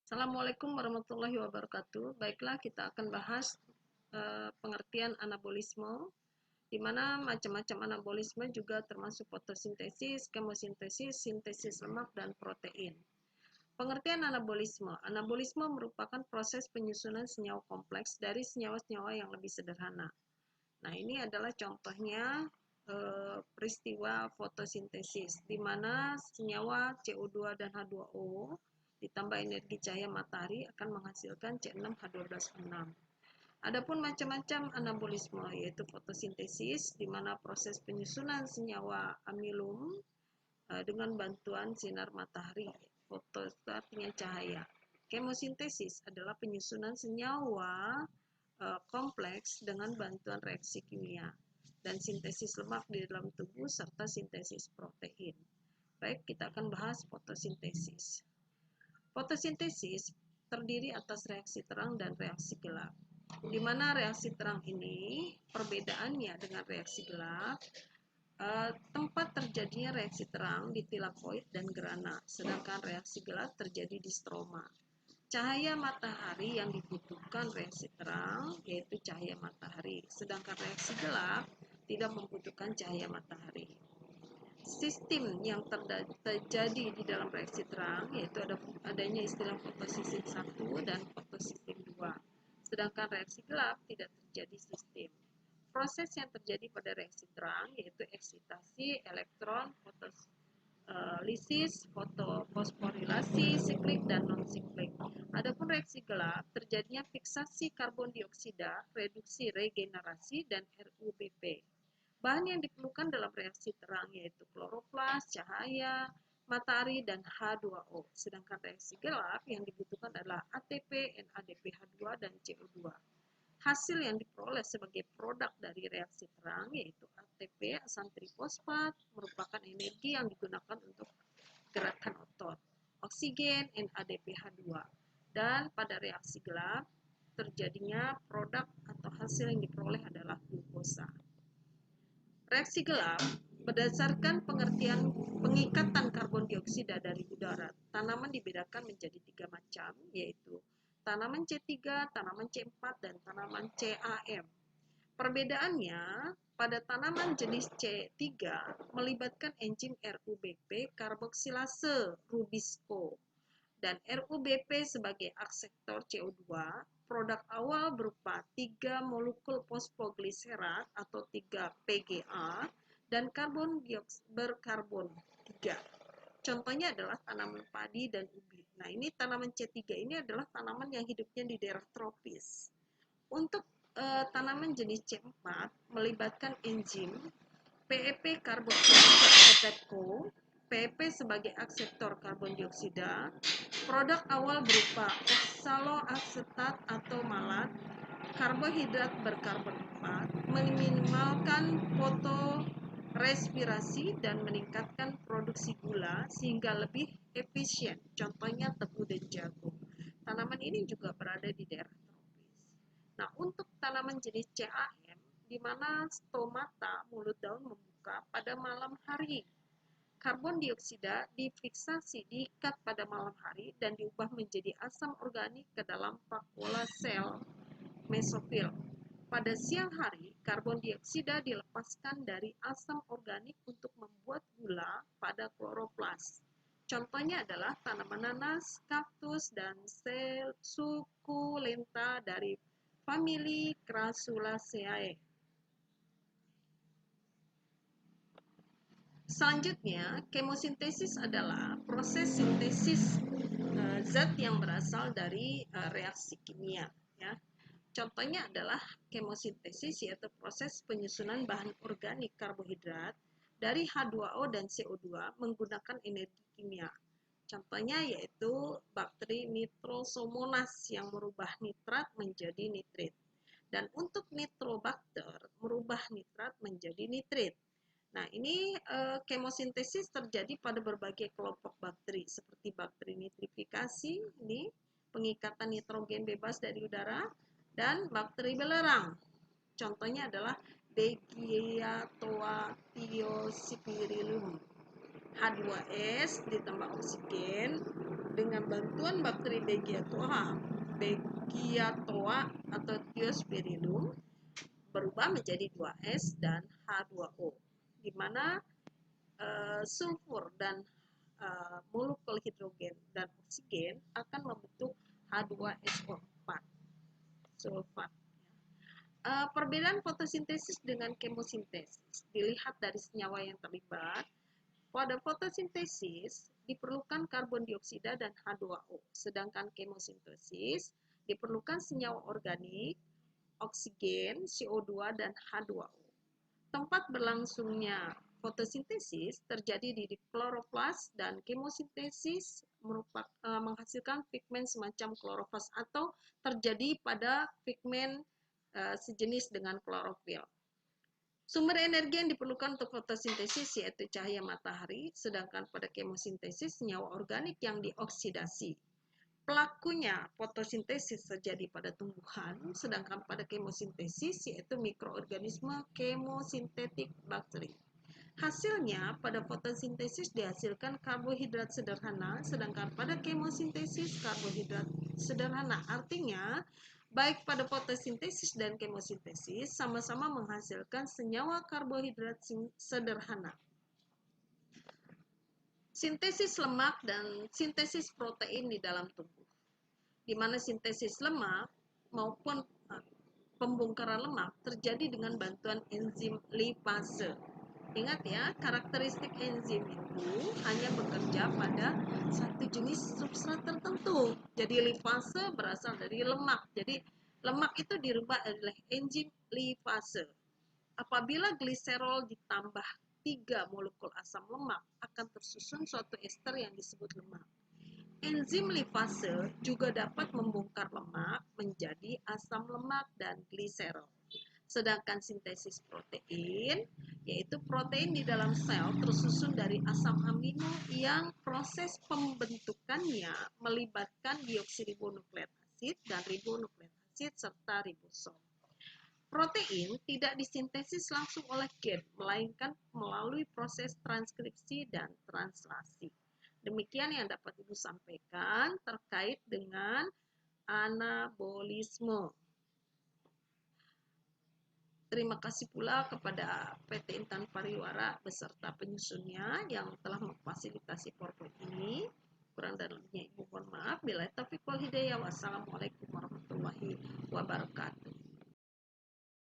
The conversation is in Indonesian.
Assalamualaikum warahmatullahi wabarakatuh. Baiklah, kita akan bahas pengertian anabolisme, di mana macam-macam anabolisme juga termasuk fotosintesis, kemosintesis, sintesis lemak, dan protein. Pengertian anabolisme. Anabolisme merupakan proses penyusunan senyawa kompleks dari senyawa-senyawa yang lebih sederhana. Nah, ini adalah contohnya peristiwa fotosintesis, di mana senyawa CO2 dan H2O ditambah energi cahaya matahari akan menghasilkan C6H12O6. Adapun macam-macam anabolisme, yaitu fotosintesis, di mana proses penyusunan senyawa amilum dengan bantuan sinar matahari. Foto itu artinya cahaya. Kemosintesis adalah penyusunan senyawa kompleks dengan bantuan reaksi kimia, dan sintesis lemak di dalam tubuh serta sintesis protein. Baik, kita akan bahas fotosintesis. Fotosintesis terdiri atas reaksi terang dan reaksi gelap, di mana reaksi terang ini perbedaannya dengan reaksi gelap, tempat terjadinya reaksi terang di tilakoid dan grana, sedangkan reaksi gelap terjadi di stroma. Cahaya matahari yang dibutuhkan reaksi terang yaitu cahaya matahari, sedangkan reaksi gelap tidak membutuhkan cahaya matahari. Sistem yang terjadi di dalam reaksi terang yaitu adanya istilah fotosistem 1 dan fotosistem 2, sedangkan reaksi gelap tidak terjadi sistem. Proses yang terjadi pada reaksi terang yaitu eksitasi elektron, fotolisis, fosforilasi, siklik, dan non-siklik. Adapun reaksi gelap terjadinya fiksasi karbon dioksida, reduksi regenerasi, dan RUBP. Bahan yang diperlukan dalam reaksi terang yaitu kloroplas, cahaya matahari, dan H2O. Sedangkan reaksi gelap yang dibutuhkan adalah ATP, NADPH2, dan CO2. Hasil yang diperoleh sebagai produk dari reaksi terang yaitu ATP, asam trifosfat, merupakan energi yang digunakan untuk gerakan otot, oksigen, NADPH2, dan pada reaksi gelap terjadinya produk atau hasil yang diperoleh adalah glukosa. Reaksi gelap berdasarkan pengertian pengikatan karbon dioksida dari udara, tanaman dibedakan menjadi 3 macam, yaitu tanaman C3, tanaman C4, dan tanaman CAM. Perbedaannya, pada tanaman jenis C3 melibatkan enzim RUBP karboksilase rubisco, dan RUBP sebagai akseptor CO2. Produk awal berupa 3 molekul fosfogliserat atau 3 PGA dan karbon berkarbon 3. Contohnya adalah tanaman padi dan ubi. Nah, ini tanaman C3 ini adalah tanaman yang hidupnya di daerah tropis. Untuk tanaman jenis C4 melibatkan enzim PEP karboksilase PEP sebagai akseptor karbon dioksida. Produk awal berupa oksaloasetat atau malat, karbohidrat berkarbon 4, meminimalkan fotorespirasi dan meningkatkan produksi gula sehingga lebih efisien. Contohnya tebu dan jagung. Tanaman ini juga berada di daerah tropis. Nah, untuk tanaman jenis CAM, di mana stomata mulut daun membuka pada malam hari. Karbon dioksida difiksasi, diikat pada malam hari dan diubah menjadi asam organik ke dalam vakuola sel mesofil. Pada siang hari, karbon dioksida dilepaskan dari asam organik untuk membuat gula pada kloroplas. Contohnya adalah tanaman nanas, kaktus, dan sukulenta dari famili Crassulaceae. Selanjutnya, kemosintesis adalah proses sintesis zat yang berasal dari reaksi kimia. Ya. Contohnya adalah kemosintesis, yaitu proses penyusunan bahan organik karbohidrat dari H2O dan CO2 menggunakan energi kimia. Contohnya yaitu bakteri Nitrosomonas yang merubah nitrat menjadi nitrit. Dan untuk nitrobakter merubah nitrat menjadi nitrit. Nah, ini kemosintesis terjadi pada berbagai kelompok bakteri seperti bakteri nitrifikasi, ini pengikatan nitrogen bebas dari udara, dan bakteri belerang. Contohnya adalah Beggiatoa thiocyanidum. H2S ditambah oksigen dengan bantuan bakteri Beggiatoa atau Thiospirillum berubah menjadi 2S dan H2O, di mana sulfur dan molekul hidrogen dan oksigen akan membentuk H2SO4 sulfat. Perbedaan fotosintesis dengan kemosintesis dilihat dari senyawa yang terlibat. Pada fotosintesis diperlukan karbon dioksida dan H2O, sedangkan kemosintesis diperlukan senyawa organik, oksigen, CO2, dan H2O. Tempat berlangsungnya fotosintesis terjadi di kloroplas dan kemosintesis menghasilkan pigmen semacam klorofas atau terjadi pada pigmen sejenis dengan klorofil. Sumber energi yang diperlukan untuk fotosintesis yaitu cahaya matahari, sedangkan pada kemosintesis senyawa organik yang dioksidasi. Pelakunya fotosintesis terjadi pada tumbuhan, sedangkan pada kemosintesis yaitu mikroorganisme kemosintetik bakteri. Hasilnya, pada fotosintesis dihasilkan karbohidrat sederhana, sedangkan pada kemosintesis karbohidrat sederhana. Artinya, baik pada fotosintesis dan kemosintesis sama-sama menghasilkan senyawa karbohidrat sederhana. Sintesis lemak dan sintesis protein di dalam tubuh, di mana sintesis lemak maupun pembongkaran lemak terjadi dengan bantuan enzim lipase. Ingat ya, karakteristik enzim itu hanya bekerja pada satu jenis substrat tertentu. Jadi lipase berasal dari lemak. Jadi lemak itu dirubah oleh enzim lipase. Apabila gliserol ditambah 3 molekul asam lemak, akan tersusun suatu ester yang disebut lemak. Enzim lipase juga dapat membongkar lemak menjadi asam lemak dan gliserol. Sedangkan sintesis protein, yaitu protein di dalam sel tersusun dari asam amino yang proses pembentukannya melibatkan deoksiribonukleat asid dan ribonukleat asid serta ribosom. Protein tidak disintesis langsung oleh gen, melainkan melalui proses transkripsi dan translasi. Demikian yang dapat Ibu sampaikan terkait dengan anabolisme. Terima kasih pula kepada PT Intan Pariwara beserta penyusunnya yang telah memfasilitasi PowerPoint ini. Kurang dan lebihnya Ibu mohon maaf. Bila taufiq wal hidayah. Wassalamualaikum warahmatullahi wabarakatuh.